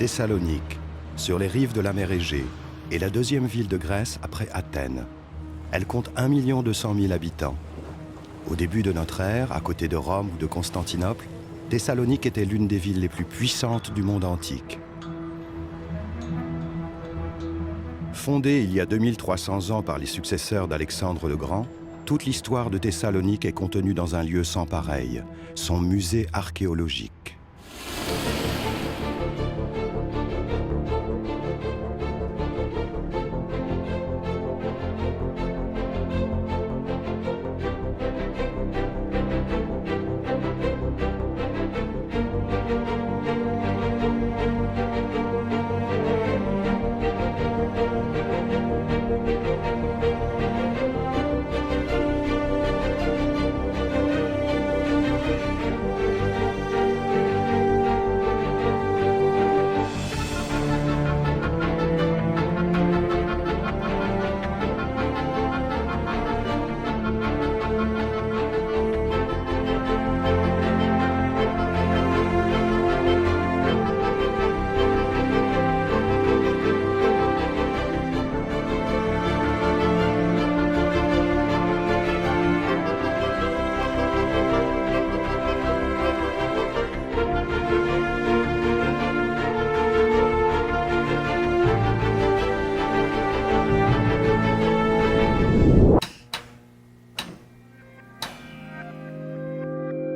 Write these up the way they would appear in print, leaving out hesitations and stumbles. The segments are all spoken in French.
Thessalonique, sur les rives de la mer Égée, est la deuxième ville de Grèce après Athènes. Elle compte 1 200 000 habitants. Au début de notre ère, à côté de Rome ou de Constantinople, Thessalonique était l'une des villes les plus puissantes du monde antique. Fondée il y a 2300 ans par les successeurs d'Alexandre le Grand, toute l'histoire de Thessalonique est contenue dans un lieu sans pareil, son musée archéologique.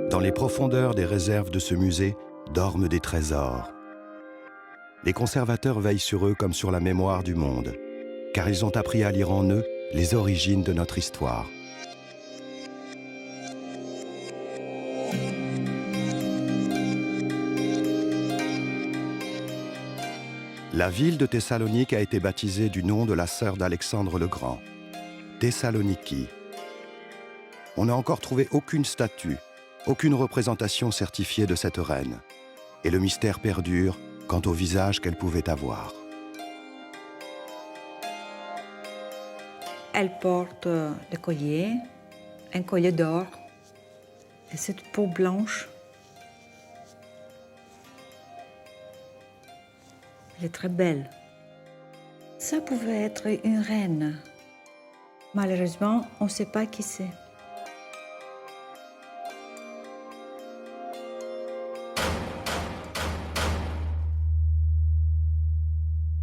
Dans les profondeurs des réserves de ce musée dorment des trésors. Les conservateurs veillent sur eux comme sur la mémoire du monde, car ils ont appris à lire en eux les origines de notre histoire. La ville de Thessalonique a été baptisée du nom de la sœur d'Alexandre le Grand, Thessaloniki. On n'a encore trouvé aucune statue, aucune représentation certifiée de cette reine. Et le mystère perdure quant au visage qu'elle pouvait avoir. Elle porte le collier, un collier d'or, et cette peau blanche. Elle est très belle. Ça pouvait être une reine. Malheureusement, on ne sait pas qui c'est.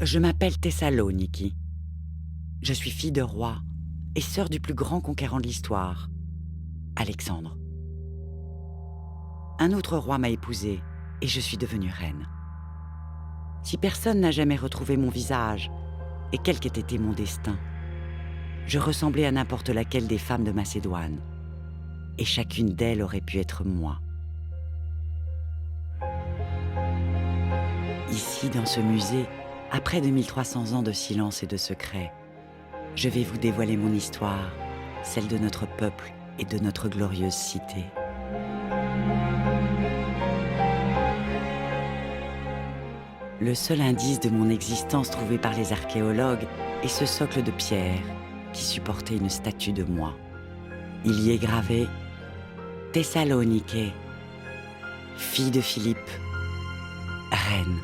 Je m'appelle Thessaloniki. Je suis fille de roi et sœur du plus grand conquérant de l'histoire, Alexandre. Un autre roi m'a épousée et je suis devenue reine. Si personne n'a jamais retrouvé mon visage, et quel qu'ait été mon destin, je ressemblais à n'importe laquelle des femmes de Macédoine, et chacune d'elles aurait pu être moi. Ici, dans ce musée, après 2300 ans de silence et de secret, je vais vous dévoiler mon histoire, celle de notre peuple et de notre glorieuse cité. Le seul indice de mon existence trouvé par les archéologues est ce socle de pierre qui supportait une statue de moi. Il y est gravé « Thessaloniké, fille de Philippe, reine ».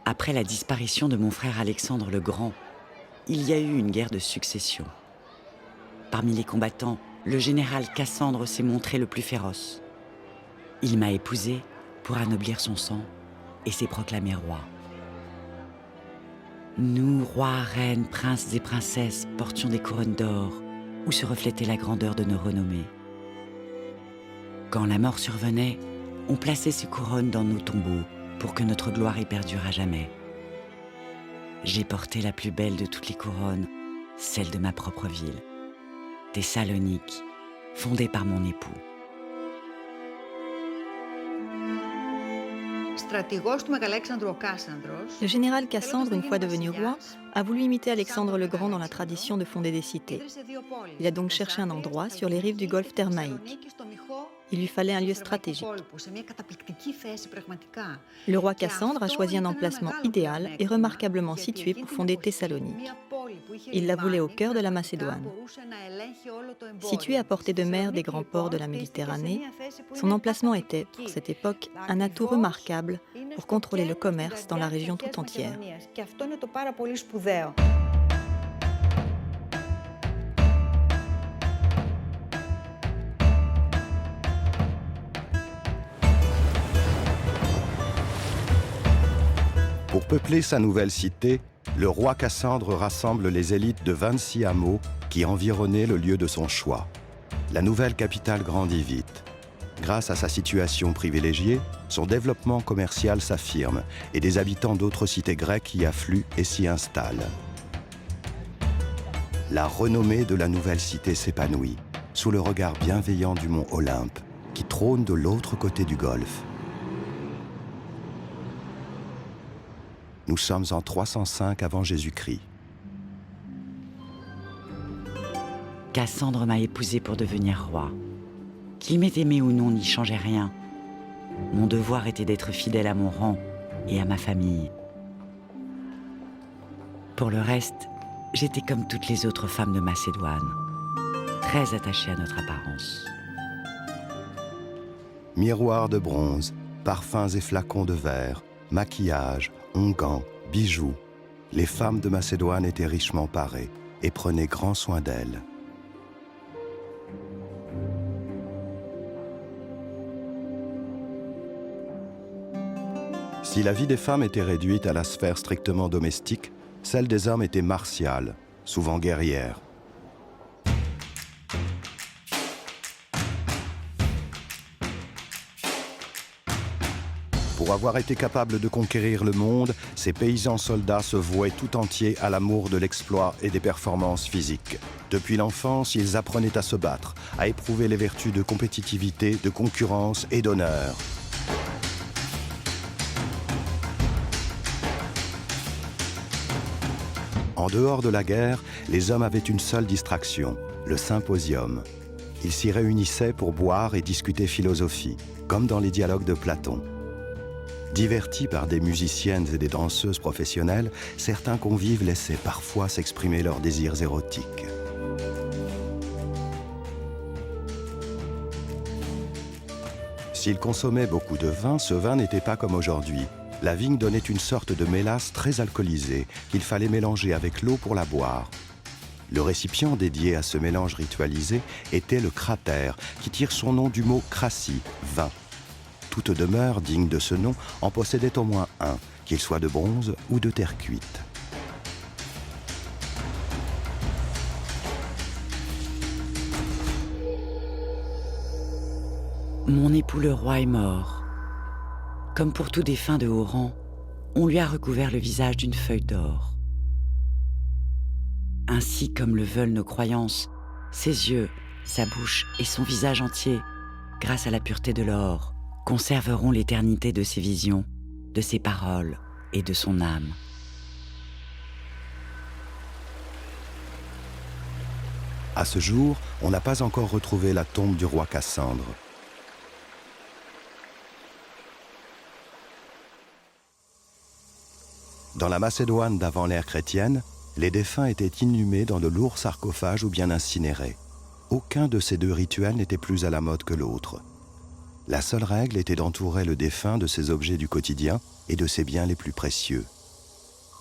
Après la disparition de mon frère Alexandre le Grand, il y a eu une guerre de succession. Parmi les combattants, le général Cassandre s'est montré le plus féroce. Il m'a épousée pour anoblir son sang et s'est proclamé roi. Nous, rois, reines, princes et princesses, portions des couronnes d'or où se reflétait la grandeur de nos renommées. Quand la mort survenait, on plaçait ces couronnes dans nos tombeaux pour que notre gloire y perdure à jamais. J'ai porté la plus belle de toutes les couronnes, celle de ma propre ville, Thessalonique, fondée par mon époux. Le général Cassandre, une fois devenu roi, a voulu imiter Alexandre le Grand dans la tradition de fonder des cités. Il a donc cherché un endroit sur les rives du golfe Thermaïque. Il lui fallait un lieu stratégique. Le roi Cassandre a choisi un emplacement idéal et remarquablement situé pour fonder Thessalonique. Il la voulait au cœur de la Macédoine. Situé à portée de mer des grands ports de la Méditerranée, son emplacement était, pour cette époque, un atout remarquable pour contrôler le commerce dans la région tout entière. Pour peupler sa nouvelle cité, le roi Cassandre rassemble les élites de 26 hameaux qui environnaient le lieu de son choix. La nouvelle capitale grandit vite. Grâce à sa situation privilégiée, son développement commercial s'affirme et des habitants d'autres cités grecques y affluent et s'y installent. La renommée de la nouvelle cité s'épanouit sous le regard bienveillant du mont Olympe qui trône de l'autre côté du golfe. Nous sommes en 305 avant Jésus-Christ. Cassandre m'a épousé pour devenir roi. Qu'il m'ait aimé ou non n'y changeait rien. Mon devoir était d'être fidèle à mon rang et à ma famille. Pour le reste, j'étais comme toutes les autres femmes de Macédoine, très attachée à notre apparence. Miroirs de bronze, parfums et flacons de verre, maquillage, onguents, bijoux. Les femmes de Macédoine étaient richement parées et prenaient grand soin d'elles. Si la vie des femmes était réduite à la sphère strictement domestique, celle des hommes était martiale, souvent guerrière. Pour avoir été capables de conquérir le monde, ces paysans soldats se vouaient tout entiers à l'amour de l'exploit et des performances physiques. Depuis l'enfance, ils apprenaient à se battre, à éprouver les vertus de compétitivité, de concurrence et d'honneur. En dehors de la guerre, les hommes avaient une seule distraction, le symposium. Ils s'y réunissaient pour boire et discuter philosophie, comme dans les dialogues de Platon. Divertis par des musiciennes et des danseuses professionnelles, certains convives laissaient parfois s'exprimer leurs désirs érotiques. S'ils consommaient beaucoup de vin, ce vin n'était pas comme aujourd'hui. La vigne donnait une sorte de mélasse très alcoolisée qu'il fallait mélanger avec l'eau pour la boire. Le récipient dédié à ce mélange ritualisé était le cratère, qui tire son nom du mot crassi, vin. Toute demeure digne de ce nom en possédait au moins un, qu'il soit de bronze ou de terre cuite. Mon époux le roi est mort. Comme pour tout défunt de haut rang, on lui a recouvert le visage d'une feuille d'or. Ainsi comme le veulent nos croyances, ses yeux, sa bouche et son visage entier, grâce à la pureté de l'or, conserveront l'éternité de ses visions, de ses paroles et de son âme. À ce jour, on n'a pas encore retrouvé la tombe du roi Cassandre. Dans la Macédoine d'avant l'ère chrétienne, les défunts étaient inhumés dans de lourds sarcophages ou bien incinérés. Aucun de ces deux rituels n'était plus à la mode que l'autre. La seule règle était d'entourer le défunt de ses objets du quotidien et de ses biens les plus précieux.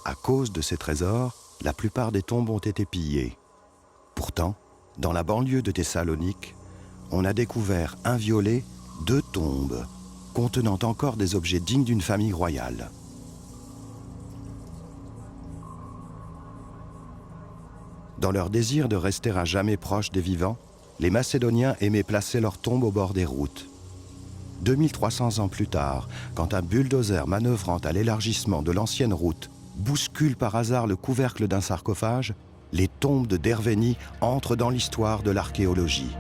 À cause de ces trésors, la plupart des tombes ont été pillées. Pourtant, dans la banlieue de Thessalonique, on a découvert inviolées 2 tombes contenant encore des objets dignes d'une famille royale. Dans leur désir de rester à jamais proches des vivants, les Macédoniens aimaient placer leurs tombes au bord des routes. 2300 ans plus tard, quand un bulldozer manœuvrant à l'élargissement de l'ancienne route bouscule par hasard le couvercle d'un sarcophage, les tombes de Dervénie entrent dans l'histoire de l'archéologie.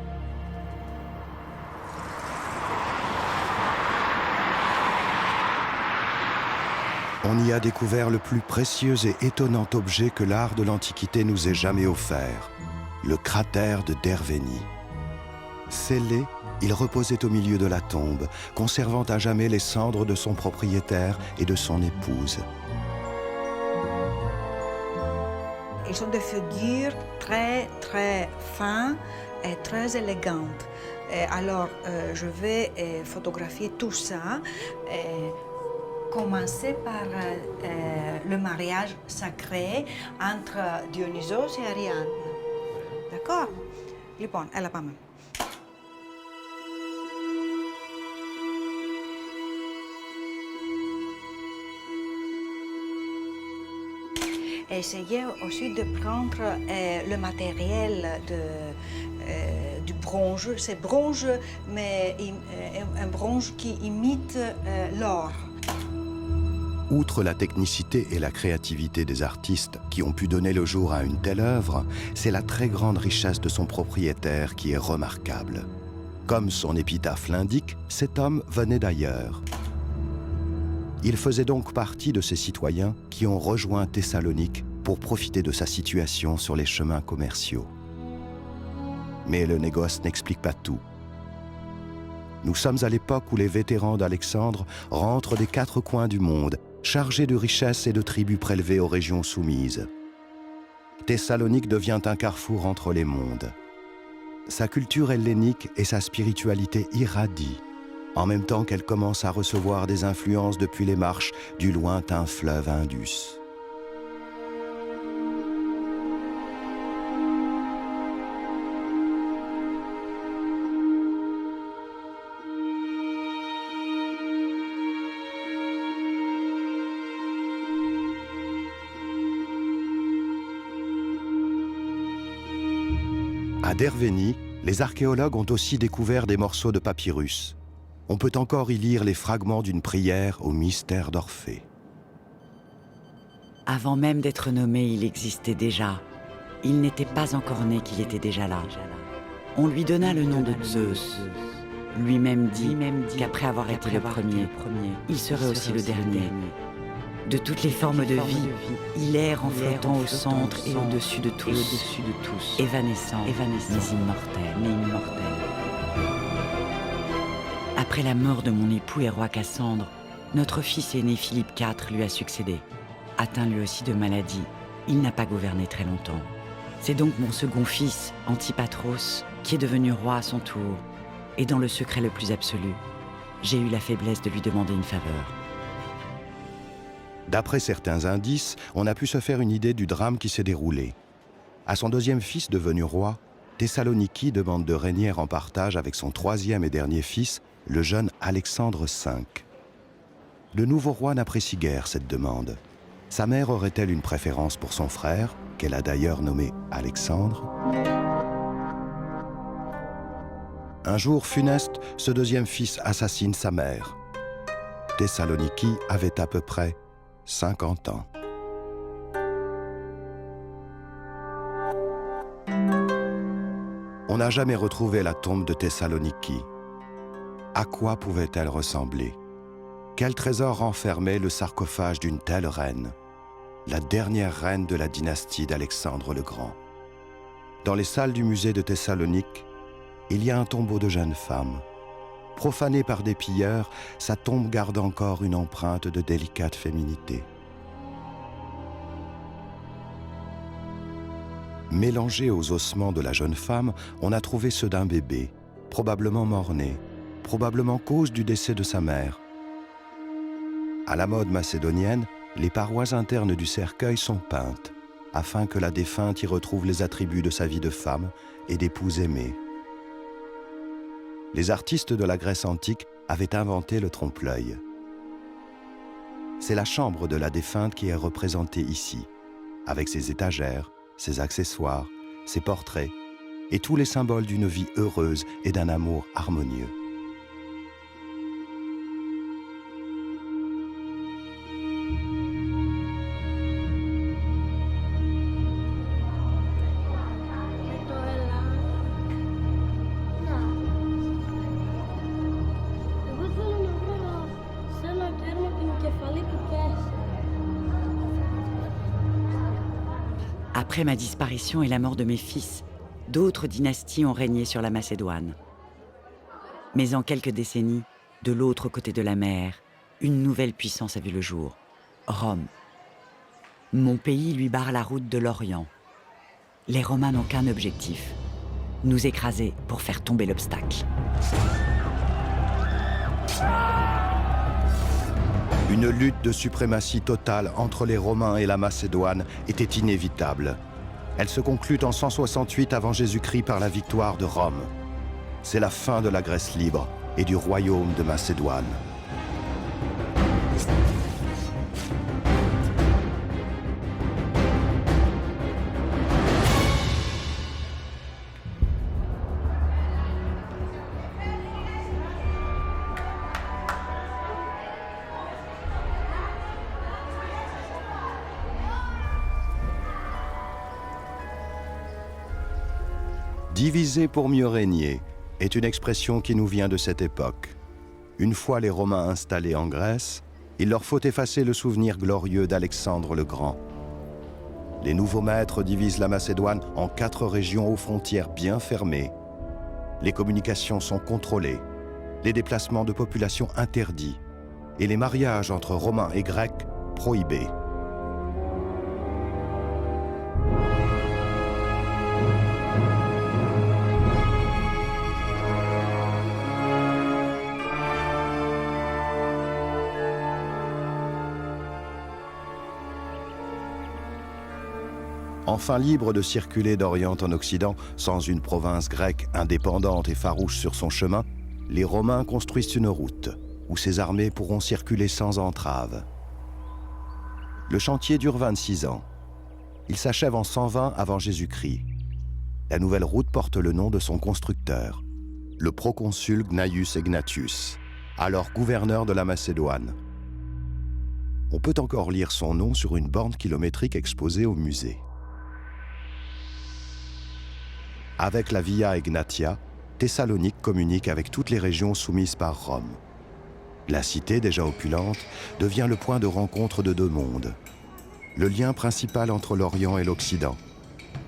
On y a découvert le plus précieux et étonnant objet que l'art de l'Antiquité nous ait jamais offert, le cratère de Dervénie. Scellé, il reposait au milieu de la tombe, conservant à jamais les cendres de son propriétaire et de son épouse. Ils sont des figures très, très fines et très élégantes. Et alors, je vais photographier tout ça. Commencer par le mariage sacré entre Dionysos et Ariadne. D'accord? Λοιπόν, έλα πάμε. Essayez aussi de prendre le matériel du bronze. C'est bronze, mais un bronze qui imite l'or. Outre la technicité et la créativité des artistes qui ont pu donner le jour à une telle œuvre, c'est la très grande richesse de son propriétaire qui est remarquable. Comme son épitaphe l'indique, cet homme venait d'ailleurs. Il faisait donc partie de ces citoyens qui ont rejoint Thessalonique pour profiter de sa situation sur les chemins commerciaux. Mais le négoce n'explique pas tout. Nous sommes à l'époque où les vétérans d'Alexandre rentrent des 4 coins du monde, chargés de richesses et de tribus prélevées aux régions soumises. Thessalonique devient un carrefour entre les mondes. Sa culture hellénique et sa spiritualité irradient, en même temps qu'elle commence à recevoir des influences depuis les marches du lointain fleuve Indus. À Dervénie, les archéologues ont aussi découvert des morceaux de papyrus. On peut encore y lire les fragments d'une prière au mystère d'Orphée. Avant même d'être nommé, il existait déjà. Il n'était pas encore né qu'il était déjà là. On lui donna le nom de Zeus. Lui-même dit qu'après avoir été le premier, il serait aussi le dernier. De toutes les formes de vie, il erre en flottant au centre et au-dessus de tous, évanescent, mais immortel. Après la mort de mon époux et roi Cassandre, notre fils aîné Philippe IV lui a succédé. Atteint lui aussi de maladie, il n'a pas gouverné très longtemps. C'est donc mon second fils, Antipatros, qui est devenu roi à son tour. Et dans le secret le plus absolu, j'ai eu la faiblesse de lui demander une faveur. D'après certains indices, on a pu se faire une idée du drame qui s'est déroulé. À son 2e fils devenu roi, Thessaloniki demande de régner en partage avec son 3e et dernier fils, le jeune Alexandre V. Le nouveau roi n'apprécie guère cette demande. Sa mère aurait-elle une préférence pour son frère, qu'elle a d'ailleurs nommé Alexandre? Un jour funeste, ce 2e fils assassine sa mère. Thessaloniki avait à peu près 50 ans. On n'a jamais retrouvé la tombe de Thessaloniki. À quoi pouvait-elle ressembler? Quel trésor renfermait le sarcophage d'une telle reine, la dernière reine de la dynastie d'Alexandre le Grand? Dans les salles du musée de Thessalonique, il y a un tombeau de jeune femme. Profanée par des pilleurs, sa tombe garde encore une empreinte de délicate féminité. Mélangés aux ossements de la jeune femme, on a trouvé ceux d'un bébé, probablement mort-né, probablement cause du décès de sa mère. À la mode macédonienne, les parois internes du cercueil sont peintes, afin que la défunte y retrouve les attributs de sa vie de femme et d'épouse aimée. Les artistes de la Grèce antique avaient inventé le trompe-l'œil. C'est la chambre de la défunte qui est représentée ici, avec ses étagères, ses accessoires, ses portraits et tous les symboles d'une vie heureuse et d'un amour harmonieux. Après ma disparition et la mort de mes fils, d'autres dynasties ont régné sur la Macédoine. Mais en quelques décennies, de l'autre côté de la mer, une nouvelle puissance a vu le jour, Rome. Mon pays lui barre la route de l'Orient. Les Romains n'ont qu'un objectif, nous écraser pour faire tomber l'obstacle. Une lutte de suprématie totale entre les Romains et la Macédoine était inévitable. Elle se conclut en 168 avant Jésus-Christ par la victoire de Rome. C'est la fin de la Grèce libre et du royaume de Macédoine. Diviser pour mieux régner est une expression qui nous vient de cette époque. Une fois les Romains installés en Grèce, il leur faut effacer le souvenir glorieux d'Alexandre le Grand. Les nouveaux maîtres divisent la Macédoine en 4 régions aux frontières bien fermées. Les communications sont contrôlées, les déplacements de population interdits et les mariages entre Romains et Grecs prohibés. Enfin libre de circuler d'Orient en Occident, sans une province grecque indépendante et farouche sur son chemin, les Romains construisent une route où ces armées pourront circuler sans entrave. Le chantier dure 26 ans. Il s'achève en 120 avant Jésus-Christ. La nouvelle route porte le nom de son constructeur, le proconsul Gnaeus Egnatius, alors gouverneur de la Macédoine. On peut encore lire son nom sur une borne kilométrique exposée au musée. Avec la Via Egnatia, Thessalonique communique avec toutes les régions soumises par Rome. La cité, déjà opulente, devient le point de rencontre de 2 mondes, le lien principal entre l'Orient et l'Occident.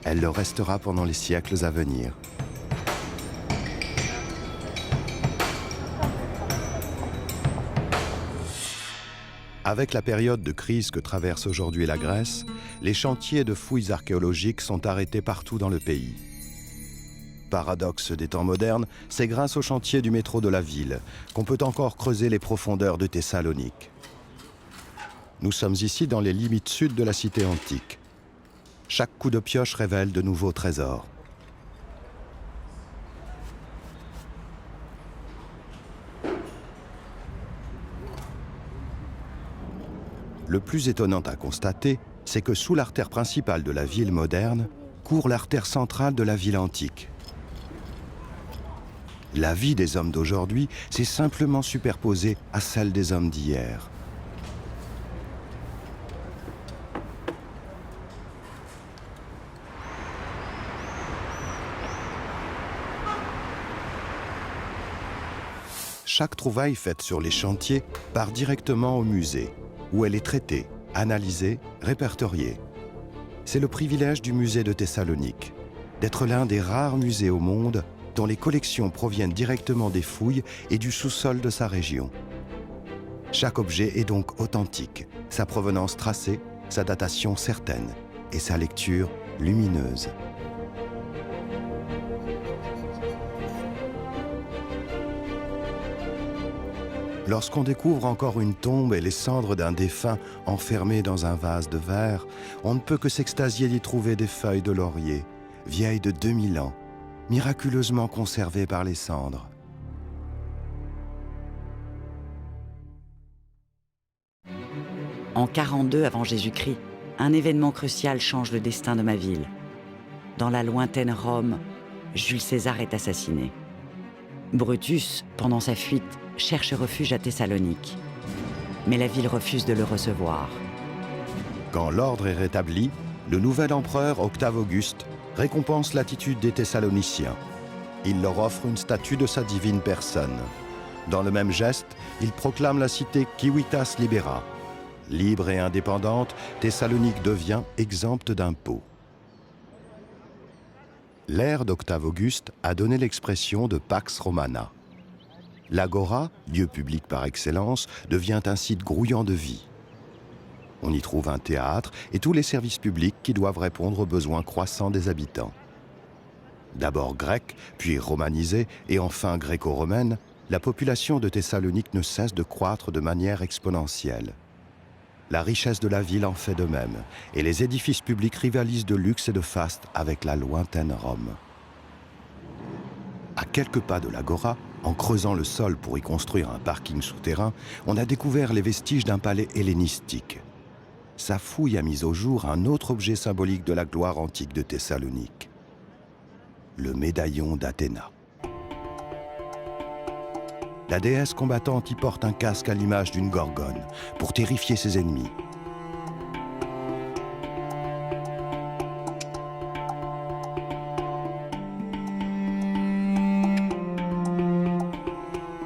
Elle le restera pendant les siècles à venir. Avec la période de crise que traverse aujourd'hui la Grèce, les chantiers de fouilles archéologiques sont arrêtés partout dans le pays. Paradoxe des temps modernes, c'est grâce au chantier du métro de la ville qu'on peut encore creuser les profondeurs de Thessalonique. Nous sommes ici dans les limites sud de la cité antique. Chaque coup de pioche révèle de nouveaux trésors. Le plus étonnant à constater, c'est que sous l'artère principale de la ville moderne, court l'artère centrale de la ville antique. La vie des hommes d'aujourd'hui s'est simplement superposée à celle des hommes d'hier. Chaque trouvaille faite sur les chantiers part directement au musée, où elle est traitée, analysée, répertoriée. C'est le privilège du musée de Thessalonique, d'être l'un des rares musées au monde dont les collections proviennent directement des fouilles et du sous-sol de sa région. Chaque objet est donc authentique, sa provenance tracée, sa datation certaine et sa lecture lumineuse. Lorsqu'on découvre encore une tombe et les cendres d'un défunt enfermés dans un vase de verre, on ne peut que s'extasier d'y trouver des feuilles de laurier, vieilles de 2000 ans, miraculeusement conservées par les cendres. En 42 avant Jésus-Christ, un événement crucial change le destin de ma ville. Dans la lointaine Rome, Jules César est assassiné. Brutus, pendant sa fuite, cherche refuge à Thessalonique. Mais la ville refuse de le recevoir. Quand l'ordre est rétabli, le nouvel empereur Octave Auguste récompense l'attitude des Thessaloniciens. Il leur offre une statue de sa divine personne. Dans le même geste, il proclame la cité Civitas Libera. Libre et indépendante, Thessalonique devient exempte d'impôts. L'ère d'Octave Auguste a donné l'expression de Pax Romana. L'agora, lieu public par excellence, devient un site grouillant de vie. On y trouve un théâtre et tous les services publics qui doivent répondre aux besoins croissants des habitants. D'abord grecque, puis romanisée et enfin gréco-romaine, la population de Thessalonique ne cesse de croître de manière exponentielle. La richesse de la ville en fait de même, et les édifices publics rivalisent de luxe et de faste avec la lointaine Rome. À quelques pas de l'agora, en creusant le sol pour y construire un parking souterrain, on a découvert les vestiges d'un palais hellénistique. Sa fouille a mis au jour un autre objet symbolique de la gloire antique de Thessalonique, le médaillon d'Athéna. La déesse combattante y porte un casque à l'image d'une gorgone pour terrifier ses ennemis.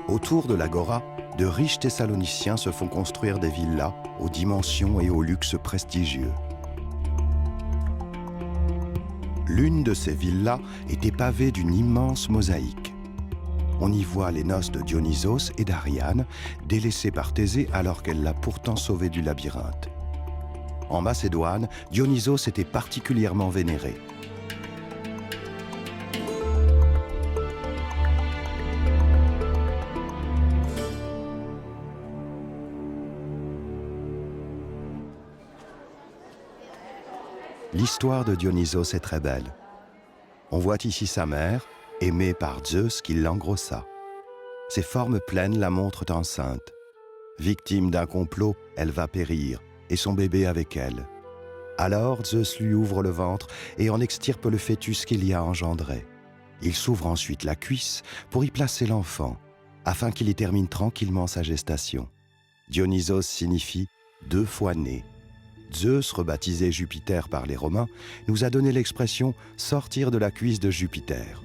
Autour de l'agora, de riches Thessaloniciens se font construire des villas aux dimensions et au luxe prestigieux. L'une de ces villas était pavée d'une immense mosaïque. On y voit les noces de Dionysos et d'Ariane, délaissées par Thésée alors qu'elle l'a pourtant sauvé du labyrinthe. En Macédoine, Dionysos était particulièrement vénéré. L'histoire de Dionysos est très belle. On voit ici sa mère, aimée par Zeus qui l'engrossa. Ses formes pleines la montrent enceinte. Victime d'un complot, elle va périr, et son bébé avec elle. Alors Zeus lui ouvre le ventre et en extirpe le fœtus qu'il y a engendré. Il s'ouvre ensuite la cuisse pour y placer l'enfant, afin qu'il y termine tranquillement sa gestation. Dionysos signifie « deux fois né ». Zeus, rebaptisé Jupiter par les Romains, nous a donné l'expression « sortir de la cuisse de Jupiter ».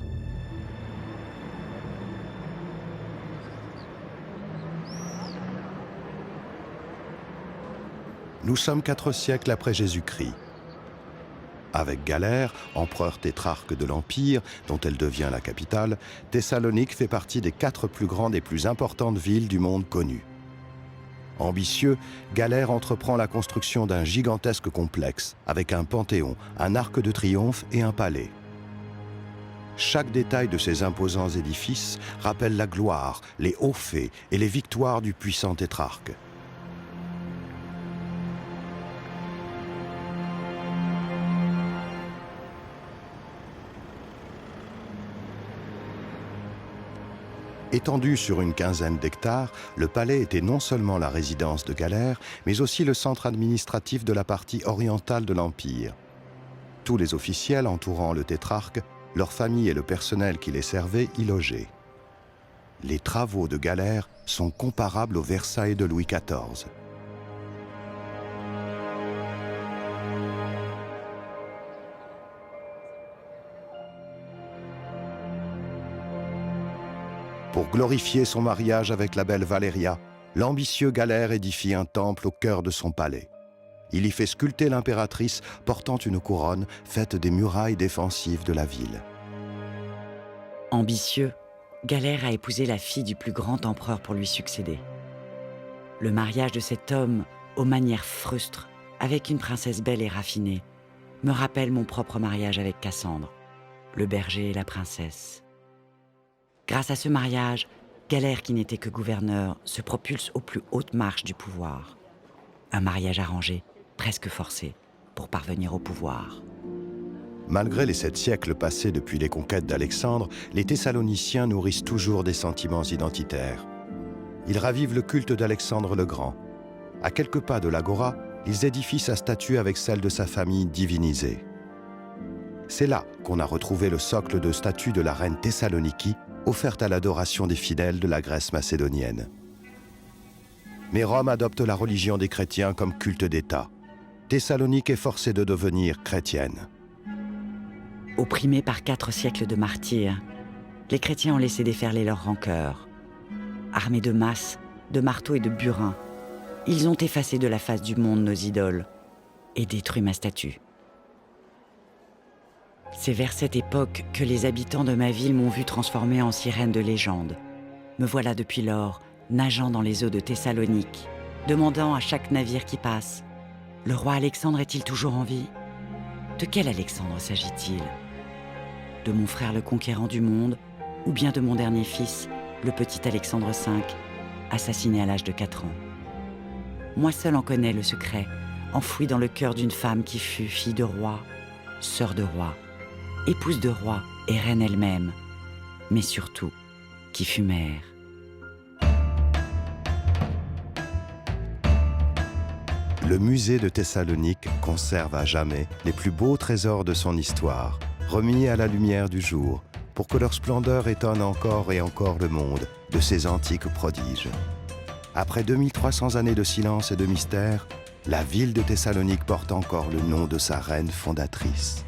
Nous sommes 4 siècles après Jésus-Christ. Avec Galère, empereur tétrarque de l'Empire, dont elle devient la capitale, Thessalonique fait partie des 4 plus grandes et plus importantes villes du monde connu. Ambitieux, Galère entreprend la construction d'un gigantesque complexe, avec un panthéon, un arc de triomphe et un palais. Chaque détail de ces imposants édifices rappelle la gloire, les hauts faits et les victoires du puissant tétrarque. Étendu sur une quinzaine d'hectares, le palais était non seulement la résidence de Galère, mais aussi le centre administratif de la partie orientale de l'Empire. Tous les officiels entourant le tétrarque, leurs familles et le personnel qui les servait y logeaient. Les travaux de Galère sont comparables aux Versailles de Louis XIV. Pour glorifier son mariage avec la belle Valéria, l'ambitieux Galère édifie un temple au cœur de son palais. Il y fait sculpter l'impératrice portant une couronne faite des murailles défensives de la ville. Ambitieux, Galère a épousé la fille du plus grand empereur pour lui succéder. Le mariage de cet homme, aux manières frustres, avec une princesse belle et raffinée, me rappelle mon propre mariage avec Cassandre, le berger et la princesse. Grâce à ce mariage, Galère, qui n'était que gouverneur, se propulse aux plus hautes marches du pouvoir. Un mariage arrangé, presque forcé, pour parvenir au pouvoir. Malgré les 7 siècles passés depuis les conquêtes d'Alexandre, les Thessaloniciens nourrissent toujours des sentiments identitaires. Ils ravivent le culte d'Alexandre le Grand. À quelques pas de l'agora, ils édifient sa statue avec celle de sa famille divinisée. C'est là qu'on a retrouvé le socle de statue de la reine Thessaloniki, offerte à l'adoration des fidèles de la Grèce macédonienne. Mais Rome adopte la religion des chrétiens comme culte d'État. Thessalonique est forcée de devenir chrétienne. Opprimés par 4 siècles de martyrs, les chrétiens ont laissé déferler leur rancœur. Armés de masses, de marteaux et de burins, ils ont effacé de la face du monde nos idoles et détruit ma statue. C'est vers cette époque que les habitants de ma ville m'ont vu transformée en sirène de légende, me voilà depuis lors, nageant dans les eaux de Thessalonique, demandant à chaque navire qui passe « Le roi Alexandre est-il toujours en vie ?» De quel Alexandre s'agit-il? De mon frère le conquérant du monde, ou bien de mon dernier fils, le petit Alexandre V, assassiné à l'âge de 4 ans? Moi seul en connais le secret, enfoui dans le cœur d'une femme qui fut fille de roi, sœur de roi, épouse de roi et reine elle-même, mais surtout qui fut mère. Le musée de Thessalonique conserve à jamais les plus beaux trésors de son histoire, remis à la lumière du jour, pour que leur splendeur étonne encore et encore le monde de ces antiques prodiges. Après 2300 années de silence et de mystère, la ville de Thessalonique porte encore le nom de sa reine fondatrice.